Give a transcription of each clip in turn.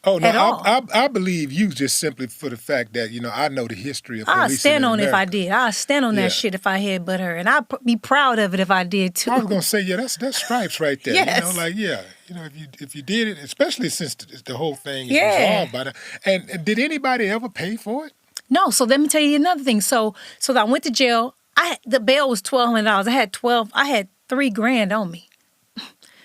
Oh, no, at all. I believe you just simply for the fact that, I know the history of I'll policing stand in on it if I America. did. I'll stand on Yeah. that shit if I headbutt her. And I'd be proud of it if I did too. I was going to say, yeah, that's stripes right there. Yes. If you did it, especially since the whole thing is Yeah. resolved by that. And did anybody ever pay for it? No, so let me tell you another thing. So I went to jail. The bail was $1,200. I had $3,000 on me.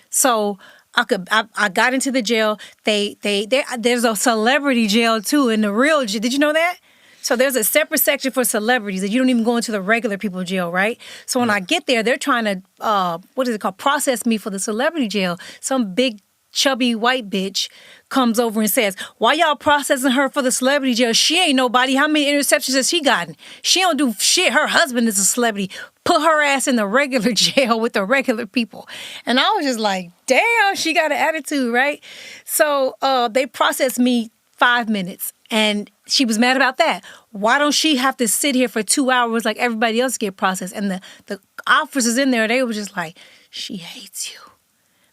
So I got into the jail. There's a celebrity jail too in the real jail. Did you know that? So there's a separate section for celebrities that you don't even go into the regular people jail, right? So when I get there, they're trying to process me for the celebrity jail. Some big chubby white bitch comes over and says, "Why y'all processing her for the celebrity jail? She ain't nobody. How many interceptions has she gotten? She don't do shit. Her husband is a celebrity. Put her ass in the regular jail with the regular people." And I was just like, damn, she got an attitude, right? So they processed me 5 minutes. And she was mad about that. Why don't she have to sit here for 2 hours like everybody else get processed? And the officers in there, they were just like, she hates you.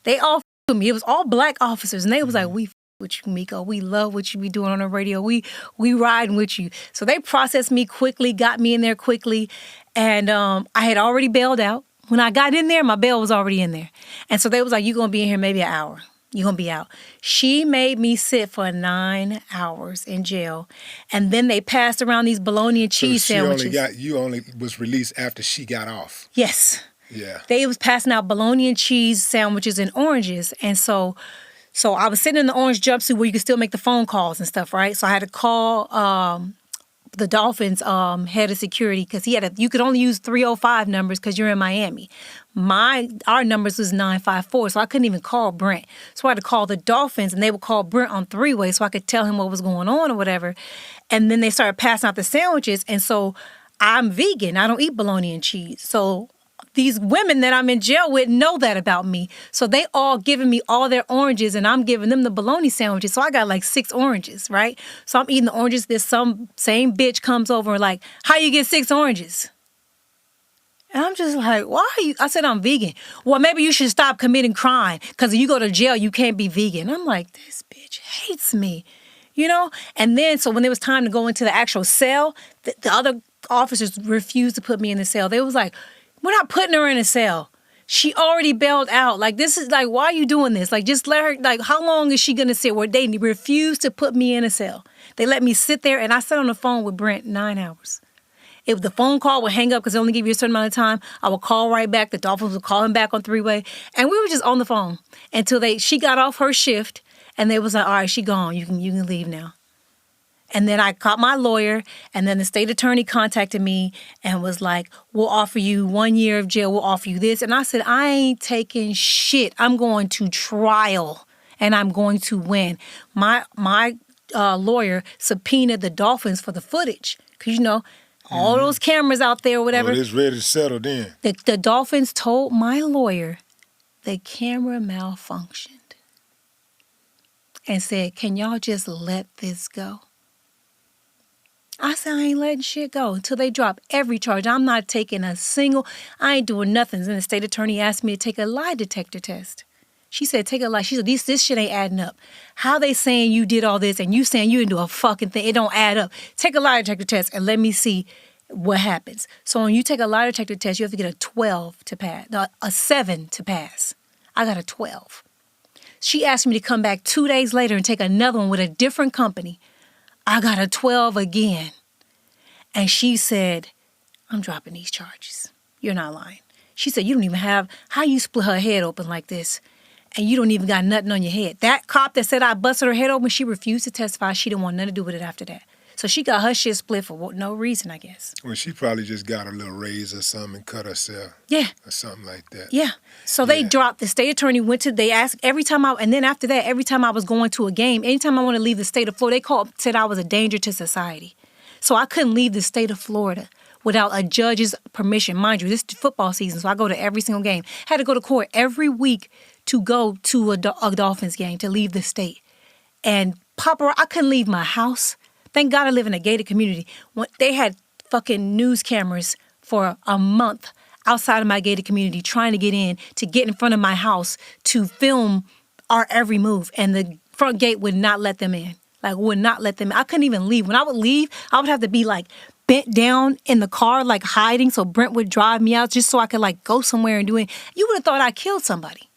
They all with me. It was all black officers. And they was like, we with you, Miko. We love what you be doing on the radio. We riding with you. So they processed me quickly, got me in there quickly. And I had already bailed out. When I got in there, my bail was already in there. And so they was like, you're going to be in here maybe an hour. You're going to be out. She made me sit for 9 hours in jail. And then they passed around these bologna and cheese sandwiches. You only was released after she got off. Yes. Yeah. They was passing out bologna and cheese sandwiches and oranges. And so I was sitting in the orange jumpsuit where you could still make the phone calls and stuff, right? So I had to call the Dolphins head of security because you could only use 305 numbers because you're in Miami. Our numbers was 954, so I couldn't even call Brent. So I had to call the Dolphins, and they would call Brent on three-way so I could tell him what was going on or whatever. And then they started passing out the sandwiches, and so I'm vegan. I don't eat bologna and cheese. So these women that I'm in jail with know that about me. So they all giving me all their oranges and I'm giving them the bologna sandwiches. So I got like 6 oranges, right? So I'm eating the oranges. This some same bitch comes over and like, how you get 6 oranges? And I'm just like, why are you? I said, I'm vegan. Well, maybe you should stop committing crime because if you go to jail, you can't be vegan. I'm like, this bitch hates me, And then, so when it was time to go into the actual cell, the other officers refused to put me in the cell. They was like, we're not putting her in a cell. She already bailed out. Like, this is like, why are you doing this? Like, just let her, like, how long is she going to sit? Where they refused to put me in a cell. They let me sit there, and I sat on the phone with Brent 9 hours. If the phone call would hang up because they only give you a certain amount of time, I would call right back. The Dolphins would call him back on three-way. And we were just on the phone until she got off her shift, and they was like, all right, she gone. You can leave now. And then I caught my lawyer, and then the state attorney contacted me and was like, we'll offer you 1 year of jail. We'll offer you this. And I said, I ain't taking shit. I'm going to trial, and I'm going to win. My lawyer subpoenaed the Dolphins for the footage because, all those cameras out there or whatever. Oh, it's ready to settle then. The Dolphins told my lawyer the camera malfunctioned and said, can y'all just let this go? I said, I ain't letting shit go until they drop every charge. I'm not taking a single, I ain't doing nothing. And the state attorney asked me to take a lie detector test. She said, take a lie. She said, this shit ain't adding up. How they saying you did all this and you saying you didn't do a fucking thing? It don't add up. Take a lie detector test and let me see what happens. So when you take a lie detector test, you have to get a 12 to pass, a 7 to pass. I got a 12. She asked me to come back 2 days later and take another one with a different company. I got a 12 again. And she said, I'm dropping these charges. You're not lying. She said, you don't even have, how you split her head open like this and you don't even got nothing on your head. That cop that said I busted her head open, she refused to testify. She didn't want nothing to do with it after that. So she got her shit split for no reason, I guess. Well, she probably just got a little raise or something and cut herself. Yeah. Or something like that. Yeah. So they dropped, the state attorney they asked every time and then after that, every time I was going to a game, anytime I want to leave the state of Florida, they said I was a danger to society. So I couldn't leave the state of Florida without a judge's permission. Mind you, this is football season, so I go to every single game. Had to go to court every week to go to a Dolphins game, to leave the state. And I couldn't leave my house. Thank God I live in a gated community. They had fucking news cameras for a month outside of my gated community trying to get in front of my house to film our every move. And front gate would not let them in. Like, would not let them in. I couldn't even leave. When I would leave, I would have to be like bent down in the car, like hiding, so Brent would drive me out just so I could like go somewhere and do it. You would have thought I killed somebody.